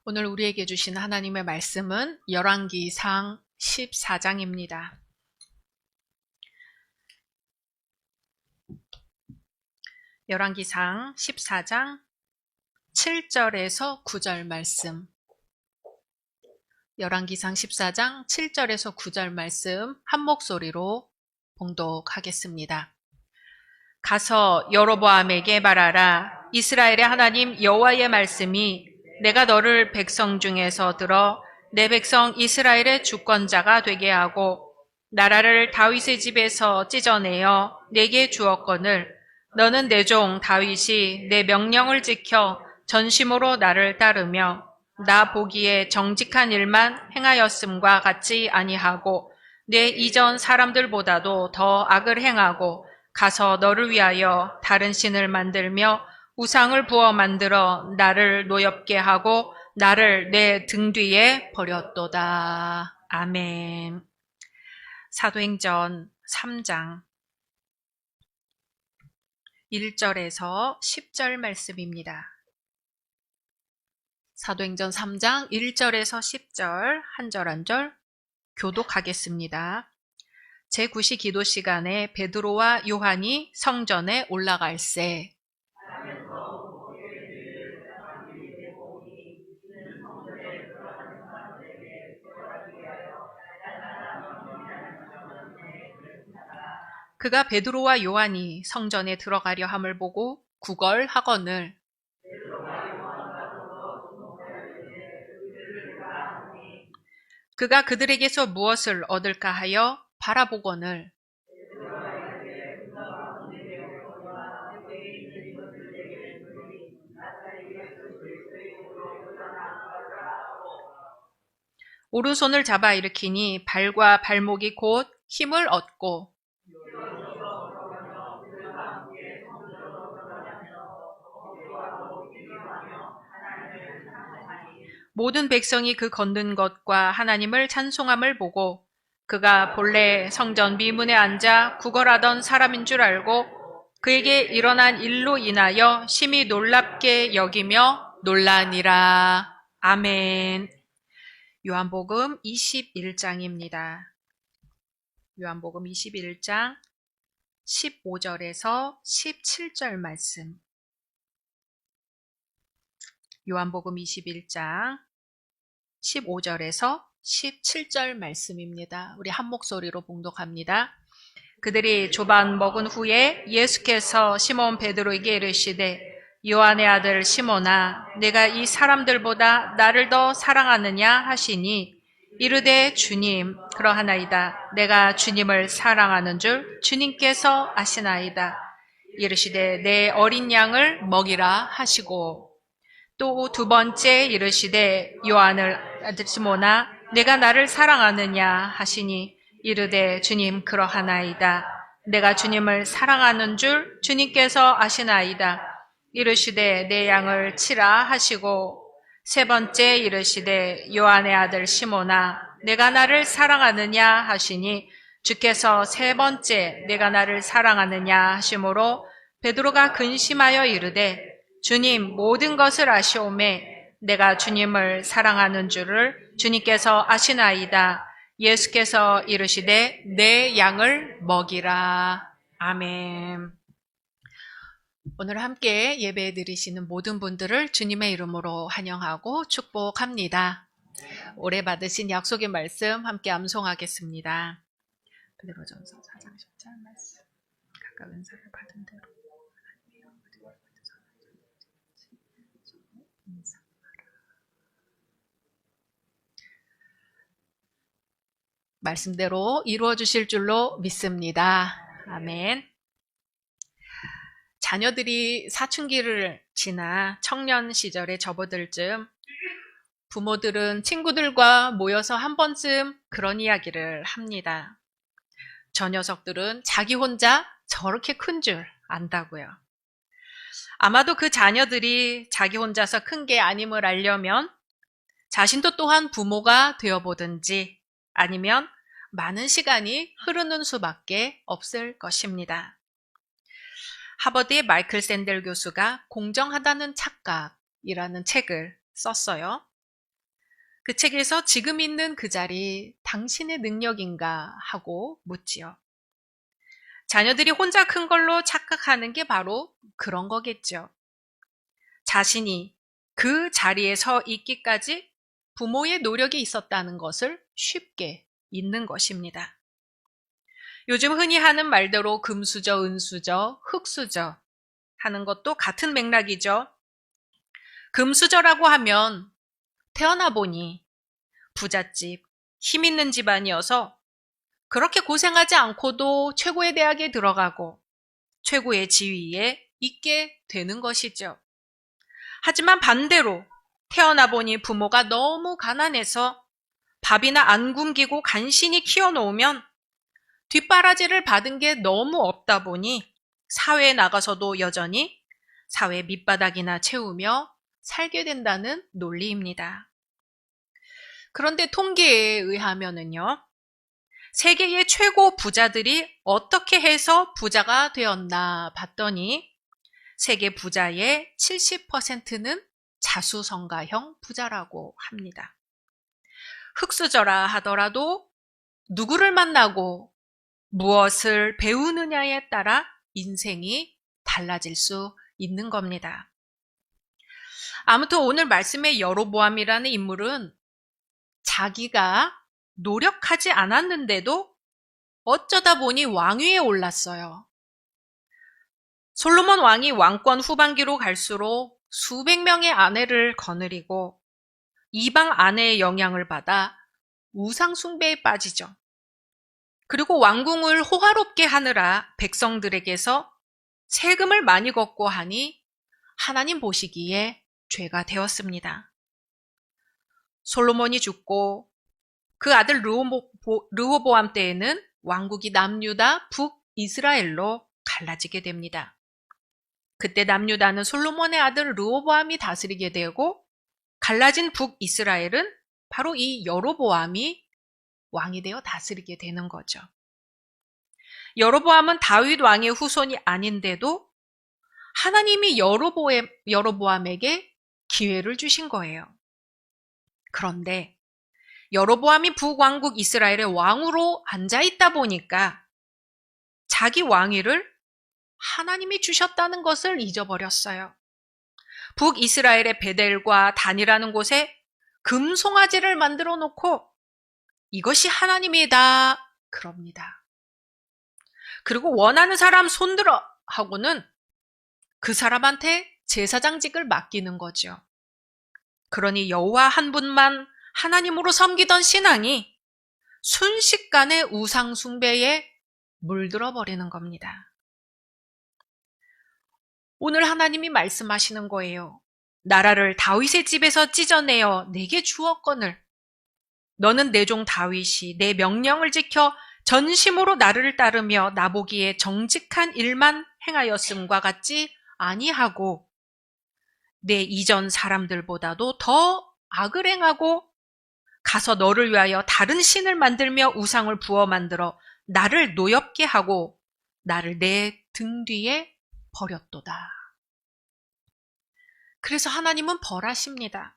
오늘 우리에게 주신 하나님의 말씀은 열왕기상 14장입니다. 열왕기상 14장 7절에서 9절 말씀. 열왕기상 14장 7절에서 9절 말씀 한 목소리로 봉독하겠습니다. 가서 여로보암에게 말하라. 이스라엘의 하나님 여호와의 말씀이 내가 너를 백성 중에서 들어 내 백성 이스라엘의 주권자가 되게 하고 나라를 다윗의 집에서 찢어내어 내게 주었거늘 너는 내 종 다윗이 내 명령을 지켜 전심으로 나를 따르며 나 보기에 정직한 일만 행하였음과 같이 아니하고 내 이전 사람들보다도 더 악을 행하고 가서 너를 위하여 다른 신을 만들며 우상을 부어 만들어 나를 노엽게 하고 나를 내 등 뒤에 버렸도다. 아멘. 사도행전 3장 1절에서 10절 말씀입니다. 사도행전 3장 1절에서 10절 한 절 한 절 교독하겠습니다. 제9시 기도 시간에 베드로와 요한이 성전에 올라갈새. 그가 베드로와 요한이 성전에 들어가려 함을 보고 구걸하거늘 그가 그들에게서 무엇을 얻을까 하여 바라보거늘 오른손을 잡아 일으키니 발과 발목이 곧 힘을 얻고 모든 백성이 그 걷는 것과 하나님을 찬송함을 보고 그가 본래 성전 미문에 앉아 구걸하던 사람인 줄 알고 그에게 일어난 일로 인하여 심히 놀랍게 여기며 놀라니라. 아멘. 요한복음 21장입니다. 요한복음 21장 15절에서 17절 말씀. 요한복음 21장 15절에서 17절 말씀입니다. 우리 한 목소리로 봉독합니다. 그들이 조반 먹은 후에 예수께서 시몬 베드로에게 이르시되 요한의 아들 시몬아 내가 이 사람들보다 나를 더 사랑하느냐 하시니 이르되 주님 그러하나이다. 내가 주님을 사랑하는 줄 주님께서 아시나이다. 이르시되 내 어린 양을 먹이라 하시고 또 두 번째 이르시되 요한을 아들 시몬아 내가 나를 사랑하느냐 하시니 이르되 주님 그러하나이다. 내가 주님을 사랑하는 줄 주님께서 아시나이다. 이르시되 내 양을 치라 하시고 세 번째 이르시되 요한의 아들 시몬아 내가 나를 사랑하느냐 하시니 주께서 세 번째 내가 나를 사랑하느냐 하심으로 베드로가 근심하여 이르되 주님 모든 것을 아시오매 내가 주님을 사랑하는 줄을 주님께서 아시나이다. 예수께서 이르시되 내 양을 먹이라. 아멘. 오늘 함께 예배 드리시는 모든 분들을 주님의 이름으로 환영하고 축복합니다. 올해 받으신 약속의 말씀 함께 암송하겠습니다. 베드로전서 4장 10절 말씀. 각각 은사를 받은 대로 말씀대로 이루어 주실 줄로 믿습니다. 아멘. 자녀들이 사춘기를 지나 청년 시절에 접어들 즈음 부모들은 친구들과 모여서 한 번쯤 그런 이야기를 합니다. 저 녀석들은 자기 혼자 저렇게 큰 줄 안다고요. 아마도 그 자녀들이 자기 혼자서 큰 게 아님을 알려면 자신도 또한 부모가 되어보든지 아니면 많은 시간이 흐르는 수밖에 없을 것입니다. 하버드의 마이클 샌델 교수가 공정하다는 착각이라는 책을 썼어요. 그 책에서 지금 있는 그 자리 당신의 능력인가 하고 묻지요. 자녀들이 혼자 큰 걸로 착각하는 게 바로 그런 거겠죠. 자신이 그 자리에 서 있기까지 부모의 노력이 있었다는 것을 쉽게 잊는 것입니다. 요즘 흔히 하는 말대로 금수저, 은수저, 흙수저 하는 것도 같은 맥락이죠. 금수저라고 하면 태어나 보니 부잣집, 힘 있는 집안이어서 그렇게 고생하지 않고도 최고의 대학에 들어가고 최고의 지위에 있게 되는 것이죠. 하지만 반대로 태어나 보니 부모가 너무 가난해서 밥이나 안 굶기고 간신히 키워놓으면 뒷바라지를 받은 게 너무 없다 보니 사회에 나가서도 여전히 사회 밑바닥이나 채우며 살게 된다는 논리입니다. 그런데 통계에 의하면은요, 세계의 최고 부자들이 어떻게 해서 부자가 되었나 봤더니 세계 부자의 70%는 자수성가형 부자라고 합니다. 흙수저라 하더라도 누구를 만나고 무엇을 배우느냐에 따라 인생이 달라질 수 있는 겁니다. 아무튼 오늘 말씀의 여로보암이라는 인물은 자기가 노력하지 않았는데도 어쩌다 보니 왕위에 올랐어요. 솔로몬 왕이 왕권 후반기로 갈수록 수백 명의 아내를 거느리고 이방 아내의 영향을 받아 우상 숭배에 빠지죠. 그리고 왕궁을 호화롭게 하느라 백성들에게서 세금을 많이 걷고 하니 하나님 보시기에 죄가 되었습니다. 솔로몬이 죽고 그 아들 르호보암 때에는 왕국이 남유다, 북이스라엘로 갈라지게 됩니다. 그때 남유다는 솔로몬의 아들 르호보암이 다스리게 되고 갈라진 북이스라엘은 바로 이 여로보암이 왕이 되어 다스리게 되는 거죠. 여로보암은 다윗 왕의 후손이 아닌데도 하나님이 여로보암에게 기회를 주신 거예요. 그런데 여로보암이 북왕국 이스라엘의 왕으로 앉아있다 보니까 자기 왕위를 하나님이 주셨다는 것을 잊어버렸어요. 북이스라엘의 베델과 단이라는 곳에 금송아지를 만들어 놓고 이것이 하나님이다 그럽니다. 그리고 원하는 사람 손들어 하고는 그 사람한테 제사장직을 맡기는 거죠. 그러니 여호와 한 분만 하나님으로 섬기던 신앙이 순식간에 우상 숭배에 물들어 버리는 겁니다. 오늘 하나님이 말씀하시는 거예요. 나라를 다윗의 집에서 찢어내어 내게 주었거늘 너는 내 종 다윗이 내 명령을 지켜 전심으로 나를 따르며 나보기에 정직한 일만 행하였음과 같지 아니하고 내 이전 사람들보다도 더 악을 행하고 가서 너를 위하여 다른 신을 만들며 우상을 부어 만들어 나를 노엽게 하고 나를 내 등 뒤에 버렸도다. 그래서 하나님은 벌하십니다.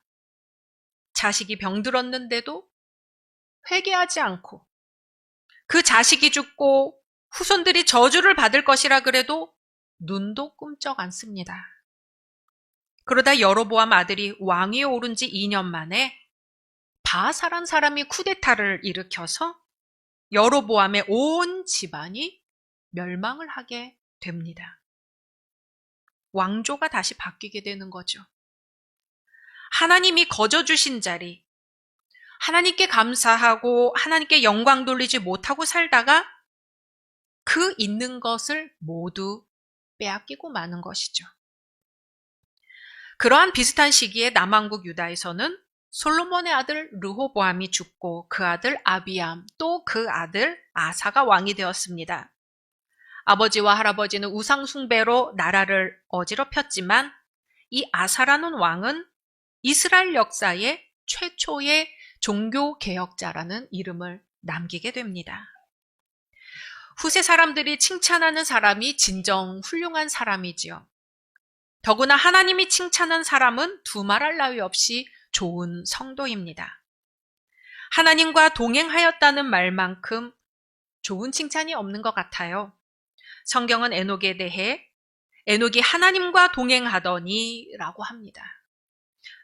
자식이 병들었는데도 회개하지 않고 그 자식이 죽고 후손들이 저주를 받을 것이라 그래도 눈도 꿈쩍 않습니다. 그러다 여로보암 아들이 왕위에 오른 지 2년 만에 바하사란 사람이 쿠데타를 일으켜서 여로보암의 온 집안이 멸망을 하게 됩니다. 왕조가 다시 바뀌게 되는 거죠. 하나님이 거저주신 자리, 하나님께 감사하고 하나님께 영광 돌리지 못하고 살다가 그 있는 것을 모두 빼앗기고 마는 것이죠. 그러한 비슷한 시기에 남왕국 유다에서는 솔로몬의 아들 르호보암이 죽고 그 아들 아비암 또 그 아들 아사가 왕이 되었습니다. 아버지와 할아버지는 우상 숭배로 나라를 어지럽혔지만 이 아사라는 왕은 이스라엘 역사의 최초의 종교 개혁자라는 이름을 남기게 됩니다. 후세 사람들이 칭찬하는 사람이 진정 훌륭한 사람이지요. 더구나 하나님이 칭찬한 사람은 두말할 나위 없이 좋은 성도입니다. 하나님과 동행하였다는 말만큼 좋은 칭찬이 없는 것 같아요. 성경은 에녹에 대해 에녹이 하나님과 동행하더니 라고 합니다.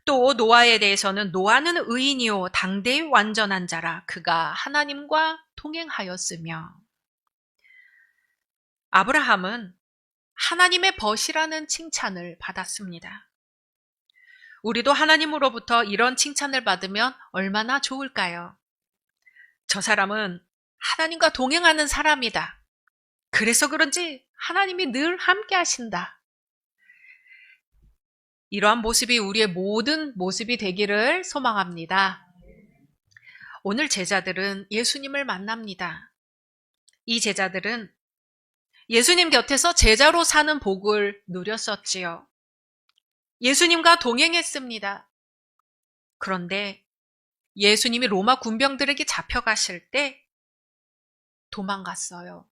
또 노아에 대해서는 노아는 의인이요 당대의 완전한 자라 그가 하나님과 동행하였으며, 아브라함은 하나님의 벗이라는 칭찬을 받았습니다. 우리도 하나님으로부터 이런 칭찬을 받으면 얼마나 좋을까요? 저 사람은 하나님과 동행하는 사람이다. 그래서 그런지 하나님이 늘 함께 하신다. 이러한 모습이 우리의 모든 모습이 되기를 소망합니다. 오늘 제자들은 예수님을 만납니다. 이 제자들은 예수님 곁에서 제자로 사는 복을 누렸었지요. 예수님과 동행했습니다. 그런데 예수님이 로마 군병들에게 잡혀가실 때 도망갔어요.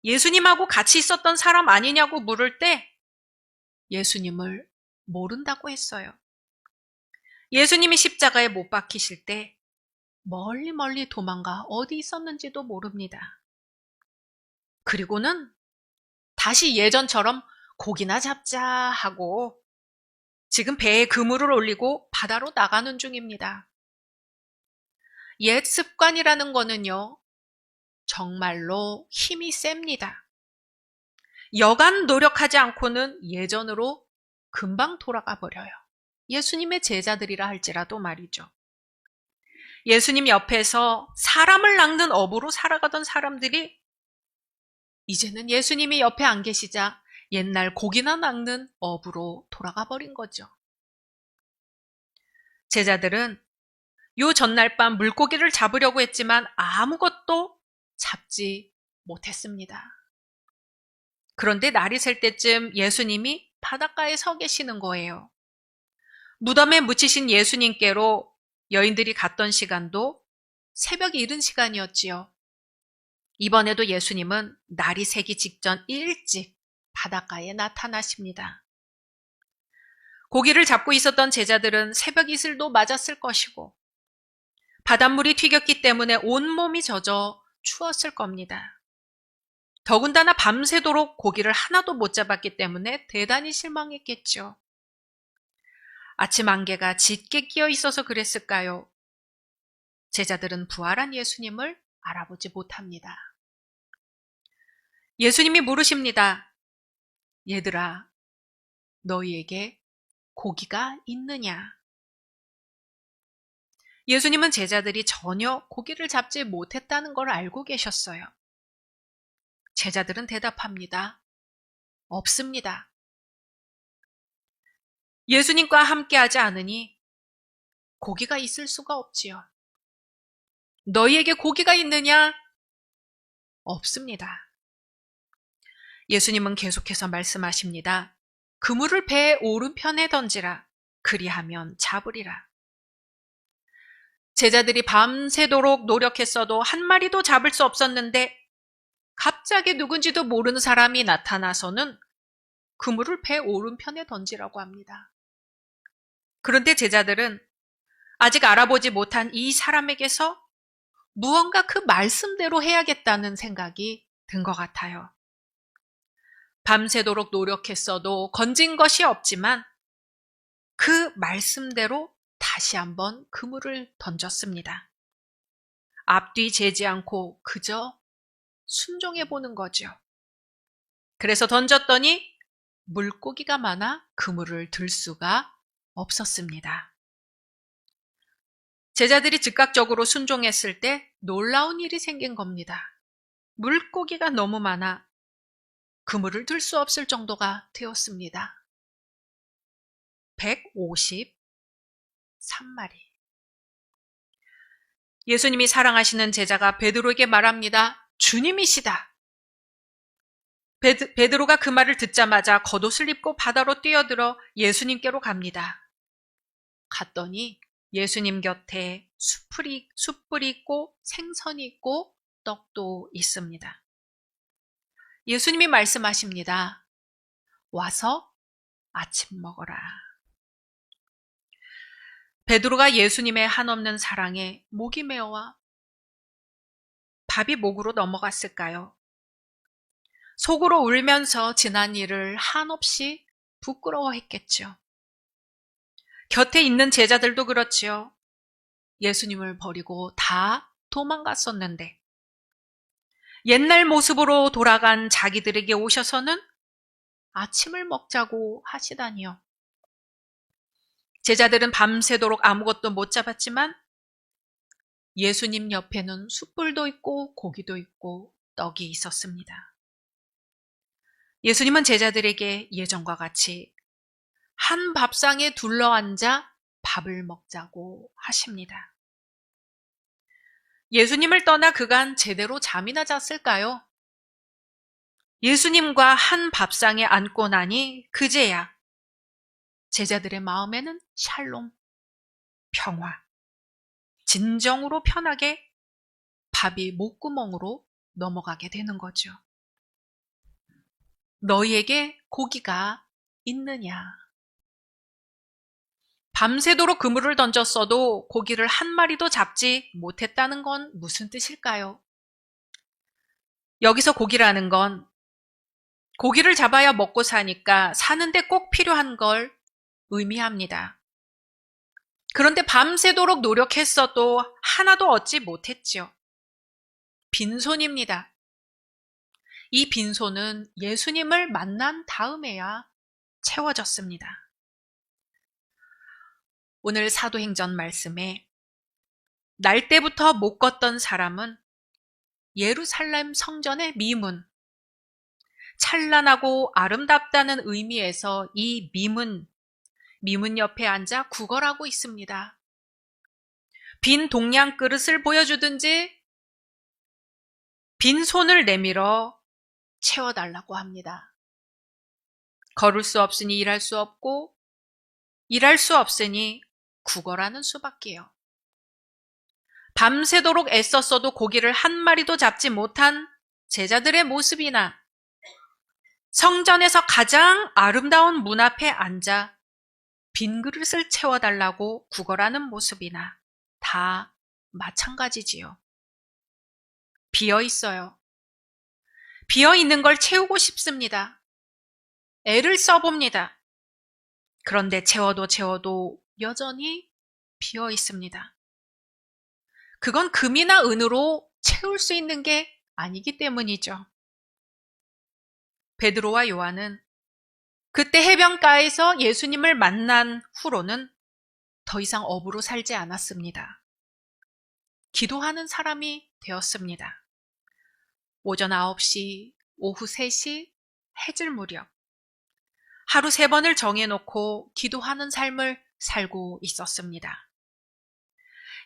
예수님하고 같이 있었던 사람 아니냐고 물을 때 예수님을 모른다고 했어요. 예수님이 십자가에 못 박히실 때 멀리 도망가 어디 있었는지도 모릅니다. 그리고는 다시 예전처럼 고기나 잡자 하고 지금 배에 그물을 올리고 바다로 나가는 중입니다. 옛 습관이라는 거는요, 정말로 힘이 셉니다. 여간 노력하지 않고는 예전으로 금방 돌아가 버려요. 예수님의 제자들이라 할지라도 말이죠. 예수님 옆에서 사람을 낚는 어부로 살아가던 사람들이 이제는 예수님이 옆에 안 계시자 옛날 고기나 낚는 어부로 돌아가 버린 거죠. 제자들은 요 전날 밤 물고기를 잡으려고 했지만 아무것도 잡지 못했습니다. 그런데 날이 셀 때쯤 예수님이 바닷가에 서 계시는 거예요. 무덤에 묻히신 예수님께로 여인들이 갔던 시간도 새벽 이른 시간이었지요. 이번에도 예수님은 날이 새기 직전 일찍 바닷가에 나타나십니다. 고기를 잡고 있었던 제자들은 새벽 이슬도 맞았을 것이고 바닷물이 튀겼기 때문에 온몸이 젖어 추웠을 겁니다. 더군다나 밤새도록 고기를 하나도 못 잡았기 때문에 대단히 실망했겠죠. 아침 안개가 짙게 끼어 있어서 그랬을까요? 제자들은 부활한 예수님을 알아보지 못합니다. 예수님이 물으십니다. 얘들아, 너희에게 고기가 있느냐? 예수님은 제자들이 전혀 고기를 잡지 못했다는 걸 알고 계셨어요. 제자들은 대답합니다. 없습니다. 예수님과 함께하지 않으니 고기가 있을 수가 없지요. 너희에게 고기가 있느냐? 없습니다. 예수님은 계속해서 말씀하십니다. 그물을 배의 오른편에 던지라. 그리하면 잡으리라. 제자들이 밤새도록 노력했어도 한 마리도 잡을 수 없었는데 갑자기 누군지도 모르는 사람이 나타나서는 그물을 배 오른편에 던지라고 합니다. 그런데 제자들은 아직 알아보지 못한 이 사람에게서 무언가 그 말씀대로 해야겠다는 생각이 든 것 같아요. 밤새도록 노력했어도 건진 것이 없지만 그 말씀대로 다시 한번 그물을 던졌습니다. 앞뒤 재지 않고 그저 순종해 보는 거죠. 그래서 던졌더니 물고기가 많아 그물을 들 수가 없었습니다. 제자들이 즉각적으로 순종했을 때 놀라운 일이 생긴 겁니다. 물고기가 너무 많아 그물을 들 수 없을 정도가 되었습니다. 153마리. 예수님이 사랑하시는 제자가 베드로에게 말합니다. 주님이시다. 베드로가 그 말을 듣자마자 겉옷을 입고 바다로 뛰어들어 예수님께로 갑니다. 갔더니 예수님 곁에 숯불이 있고 생선이 있고 떡도 있습니다. 예수님이 말씀하십니다. 와서 아침 먹어라. 베드로가 예수님의 한없는 사랑에 목이 메어와 밥이 목으로 넘어갔을까요? 속으로 울면서 지난 일을 한없이 부끄러워했겠죠. 곁에 있는 제자들도 그렇지요. 예수님을 버리고 다 도망갔었는데 옛날 모습으로 돌아간 자기들에게 오셔서는 아침을 먹자고 하시다니요. 제자들은 밤새도록 아무것도 못 잡았지만 예수님 옆에는 숯불도 있고 고기도 있고 떡이 있었습니다. 예수님은 제자들에게 예전과 같이 한 밥상에 둘러앉아 밥을 먹자고 하십니다. 예수님을 떠나 그간 제대로 잠이나 잤을까요? 예수님과 한 밥상에 앉고 나니 그제야 제자들의 마음에는 샬롬, 평화, 진정으로 편하게 밥이 목구멍으로 넘어가게 되는 거죠. 너희에게 고기가 있느냐? 밤새도록 그물을 던졌어도 고기를 한 마리도 잡지 못했다는 건 무슨 뜻일까요? 여기서 고기라는 건 고기를 잡아야 먹고 사니까 사는데 꼭 필요한 걸 의미합니다. 그런데 밤새도록 노력했어도 하나도 얻지 못했지요. 빈손입니다. 이 빈손은 예수님을 만난 다음에야 채워졌습니다. 오늘 사도행전 말씀에 날 때부터 못 걷던 사람은 예루살렘 성전의 미문, 찬란하고 아름답다는 의미에서 이 미문 옆에 앉아 구걸하고 있습니다. 빈 동양 그릇을 보여주든지 빈 손을 내밀어 채워달라고 합니다. 걸을 수 없으니 일할 수 없고 일할 수 없으니 구걸하는 수밖에요. 밤새도록 애썼어도 고기를 한 마리도 잡지 못한 제자들의 모습이나 성전에서 가장 아름다운 문 앞에 앉아 빈 그릇을 채워달라고 구걸하는 모습이나 다 마찬가지지요. 비어 있어요. 비어 있는 걸 채우고 싶습니다. 애를 써봅니다. 그런데 채워도 여전히 비어 있습니다. 그건 금이나 은으로 채울 수 있는 게 아니기 때문이죠. 베드로와 요한은 그때 해변가에서 예수님을 만난 후로는 더 이상 어부로 살지 않았습니다. 기도하는 사람이 되었습니다. 오전 9시, 오후 3시, 해질 무렵 하루 3번을 정해놓고 기도하는 삶을 살고 있었습니다.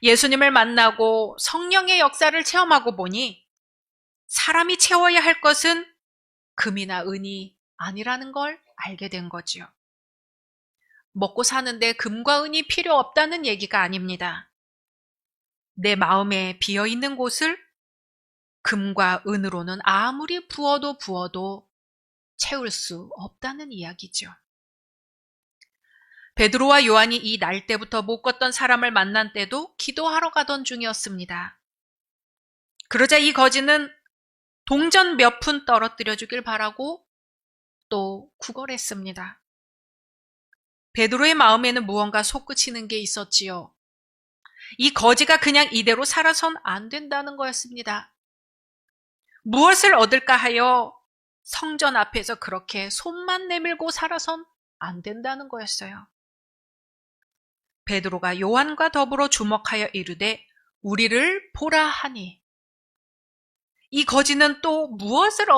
예수님을 만나고 성령의 역사를 체험하고 보니 사람이 채워야 할 것은 금이나 은이 아니라는 걸 알게 된 거지요. 먹고 사는데 금과 은이 필요 없다는 얘기가 아닙니다. 내 마음에 비어있는 곳을 금과 은으로는 아무리 부어도 채울 수 없다는 이야기죠. 베드로와 요한이 이 날 때부터 못 걷던 사람을 만난 때도 기도하러 가던 중이었습니다. 그러자 이 거지는 동전 몇 푼 떨어뜨려 주길 바라고 또 구걸했습니다. 베드로의 마음에는 무언가 솟구치는 게 있었지요. 이 거지가 그냥 이대로 살아선 안 된다는 거였습니다. 무엇을 얻을까 하여 성전 앞에서 그렇게 손만 내밀고 살아선 안 된다는 거였어요. 베드로가 요한과 더불어 주목하여 이르되 우리를 보라 하니 이 거지는 또 무엇을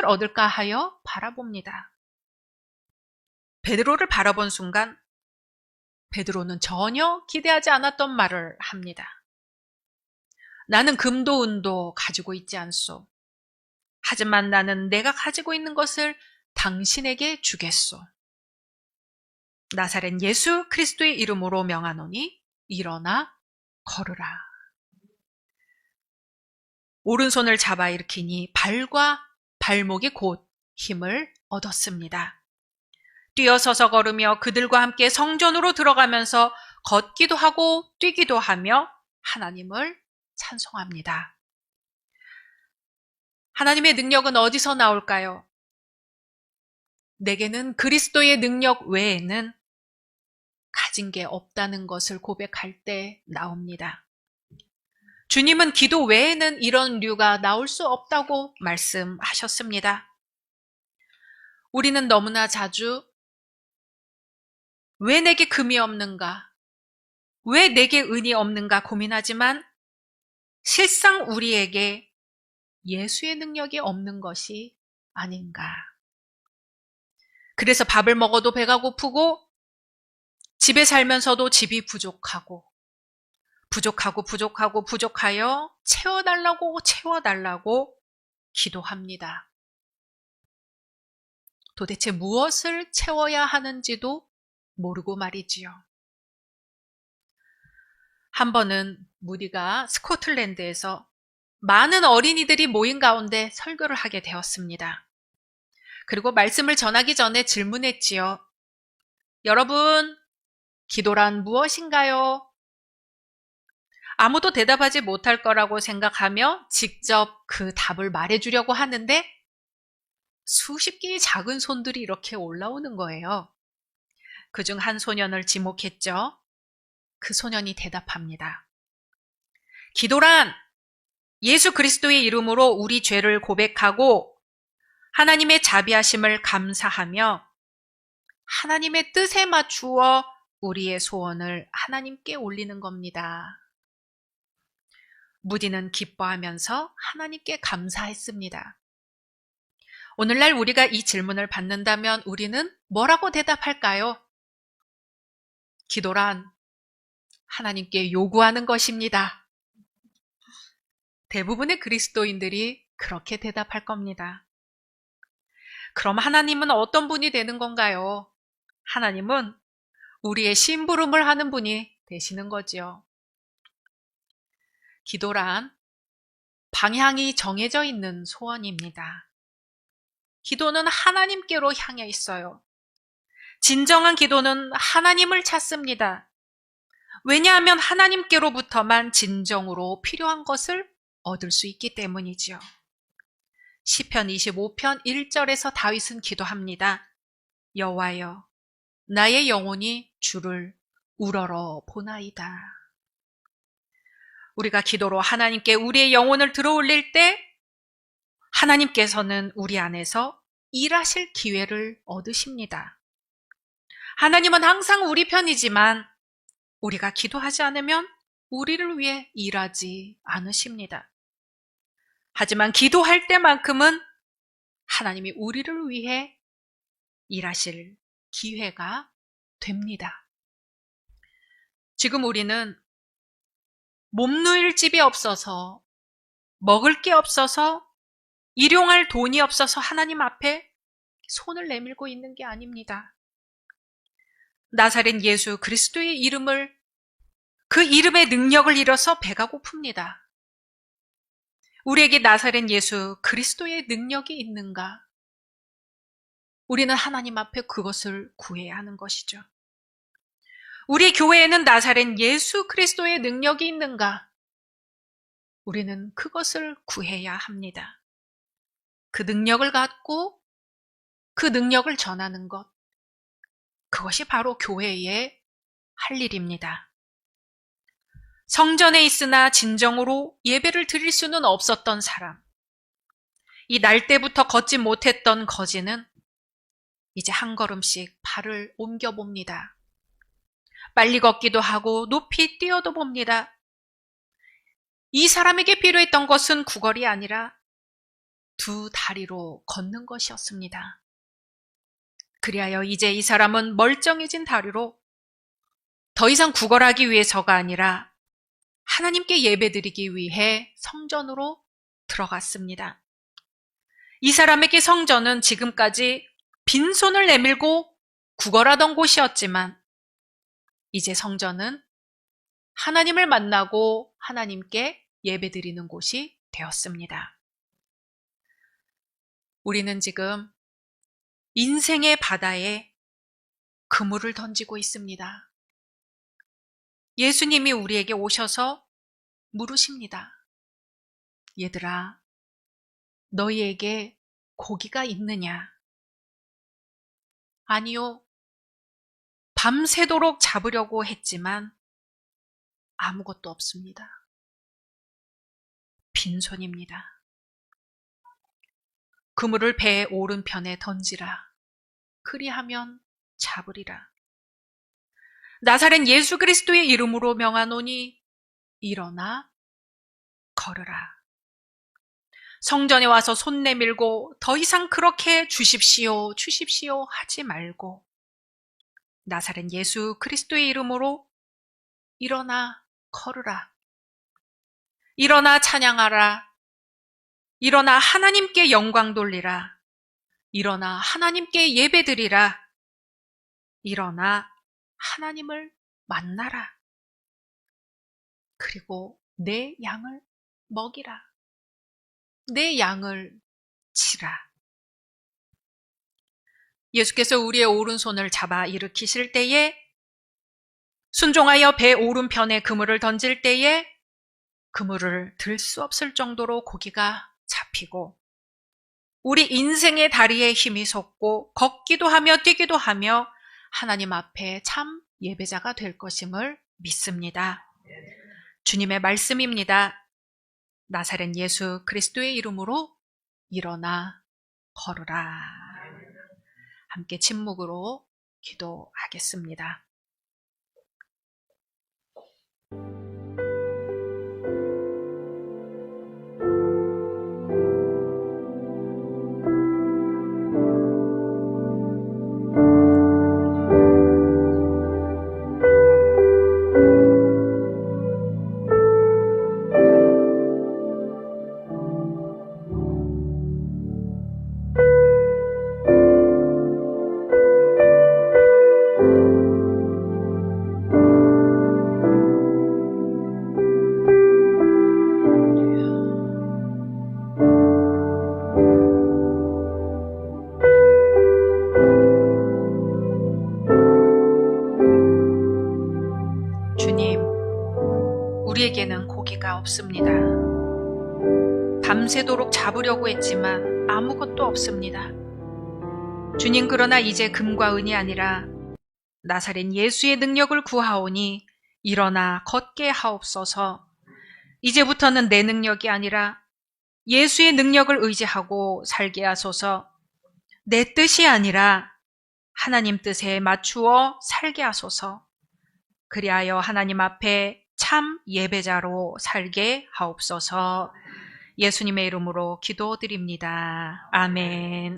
얻을까 하여 바라봅니다. 베드로를 바라본 순간 베드로는 전혀 기대하지 않았던 말을 합니다. 나는 금도 은도 가지고 있지 않소. 하지만 나는 내가 가지고 있는 것을 당신에게 주겠소. 나사렛 예수 그리스도의 이름으로 명하노니 일어나 걸으라. 오른손을 잡아 일으키니 발과 발목이 곧 힘을 얻었습니다. 뛰어서서 걸으며 그들과 함께 성전으로 들어가면서 걷기도 하고 뛰기도 하며 하나님을 찬송합니다. 하나님의 능력은 어디서 나올까요? 내게는 그리스도의 능력 외에는 가진 게 없다는 것을 고백할 때 나옵니다. 주님은 기도 외에는 이런 류가 나올 수 없다고 말씀하셨습니다. 우리는 너무나 자주 왜 내게 금이 없는가? 왜 내게 은이 없는가 고민하지만 실상 우리에게 예수의 능력이 없는 것이 아닌가. 그래서 밥을 먹어도 배가 고프고 집에 살면서도 집이 부족하여 채워달라고 기도합니다. 도대체 무엇을 채워야 하는지도 모르고 말이지요. 한 번은 무디가 스코틀랜드에서 많은 어린이들이 모인 가운데 설교를 하게 되었습니다. 그리고 말씀을 전하기 전에 질문했지요. 여러분, 기도란 무엇인가요? 아무도 대답하지 못할 거라고 생각하며 직접 그 답을 말해주려고 하는데 수십 개의 작은 손들이 이렇게 올라오는 거예요. 그중 한 소년을 지목했죠. 그 소년이 대답합니다. 기도란 예수 그리스도의 이름으로 우리 죄를 고백하고 하나님의 자비하심을 감사하며 하나님의 뜻에 맞추어 우리의 소원을 하나님께 올리는 겁니다. 무디는 기뻐하면서 하나님께 감사했습니다. 오늘날 우리가 이 질문을 받는다면 우리는 뭐라고 대답할까요? 기도란 하나님께 요구하는 것입니다. 대부분의 그리스도인들이 그렇게 대답할 겁니다. 그럼 하나님은 어떤 분이 되는 건가요? 하나님은 우리의 심부름을 하는 분이 되시는 거지요. 기도란 방향이 정해져 있는 소원입니다. 기도는 하나님께로 향해 있어요. 진정한 기도는 하나님을 찾습니다. 왜냐하면 하나님께로부터만 진정으로 필요한 것을 얻을 수 있기 때문이지요. 시편 25편 1절에서 다윗은 기도합니다. 여호와여, 나의 영혼이 주를 우러러 보나이다. 우리가 기도로 하나님께 우리의 영혼을 들어올릴 때 하나님께서는 우리 안에서 일하실 기회를 얻으십니다. 하나님은 항상 우리 편이지만 우리가 기도하지 않으면 우리를 위해 일하지 않으십니다. 하지만 기도할 때만큼은 하나님이 우리를 위해 일하실 기회가 됩니다. 지금 우리는 몸 누일 집이 없어서, 먹을 게 없어서, 일용할 돈이 없어서 하나님 앞에 손을 내밀고 있는 게 아닙니다. 나사렛 예수 그리스도의 이름을, 그 이름의 능력을 잃어서 배가 고픕니다. 우리에게 나사렛 예수 그리스도의 능력이 있는가? 우리는 하나님 앞에 그것을 구해야 하는 것이죠. 우리 교회에는 나사렛 예수 그리스도의 능력이 있는가? 우리는 그것을 구해야 합니다. 그 능력을 갖고 그 능력을 전하는 것, 그것이 바로 교회의 할 일입니다. 성전에 있으나 진정으로 예배를 드릴 수는 없었던 사람, 이 날 때부터 걷지 못했던 거지는 이제 한 걸음씩 발을 옮겨봅니다. 빨리 걷기도 하고 높이 뛰어도 봅니다. 이 사람에게 필요했던 것은 구걸이 아니라 두 다리로 걷는 것이었습니다. 그리하여 이제 이 사람은 멀쩡해진 다리로 더 이상 구걸하기 위해서가 아니라 하나님께 예배드리기 위해 성전으로 들어갔습니다. 이 사람에게 성전은 지금까지 빈손을 내밀고 구걸하던 곳이었지만 이제 성전은 하나님을 만나고 하나님께 예배드리는 곳이 되었습니다. 우리는 지금 인생의 바다에 그물을 던지고 있습니다. 예수님이 우리에게 오셔서 물으십니다. 얘들아, 너희에게 고기가 있느냐? 아니요. 밤새도록 잡으려고 했지만 아무것도 없습니다. 빈손입니다. 그물을 배의 오른편에 던지라. 그리하면 잡으리라. 나사렛 예수 그리스도의 이름으로 명하노니 일어나 걸으라. 성전에 와서 손 내밀고 더 이상 그렇게 주십시오, 주십시오 하지 말고 나사렛 예수 그리스도의 이름으로 일어나 걸으라. 일어나 찬양하라. 일어나 하나님께 영광 돌리라. 일어나 하나님께 예배드리라. 일어나 하나님을 만나라. 그리고 내 양을 먹이라. 내 양을 치라. 예수께서 우리의 오른손을 잡아 일으키실 때에, 순종하여 배 오른편에 그물을 던질 때에 그물을 들 수 없을 정도로 고기가 잡히고, 우리 인생의 다리에 힘이 솟고 걷기도 하며 뛰기도 하며 하나님 앞에 참 예배자가 될 것임을 믿습니다. 주님의 말씀입니다. 나사렛 예수 그리스도의 이름으로 일어나 걸으라. 함께 침묵으로 기도하겠습니다. 주님, 우리에게는 고기가 없습니다. 밤새도록 잡으려고 했지만 아무것도 없습니다. 주님, 그러나 이제 금과 은이 아니라 나사렛 예수의 능력을 구하오니 일어나 걷게 하옵소서. 이제부터는 내 능력이 아니라 예수의 능력을 의지하고 살게 하소서. 내 뜻이 아니라 하나님 뜻에 맞추어 살게 하소서. 그리하여 하나님 앞에 참 예배자로 살게 하옵소서. 예수님의 이름으로 기도드립니다. 아멘.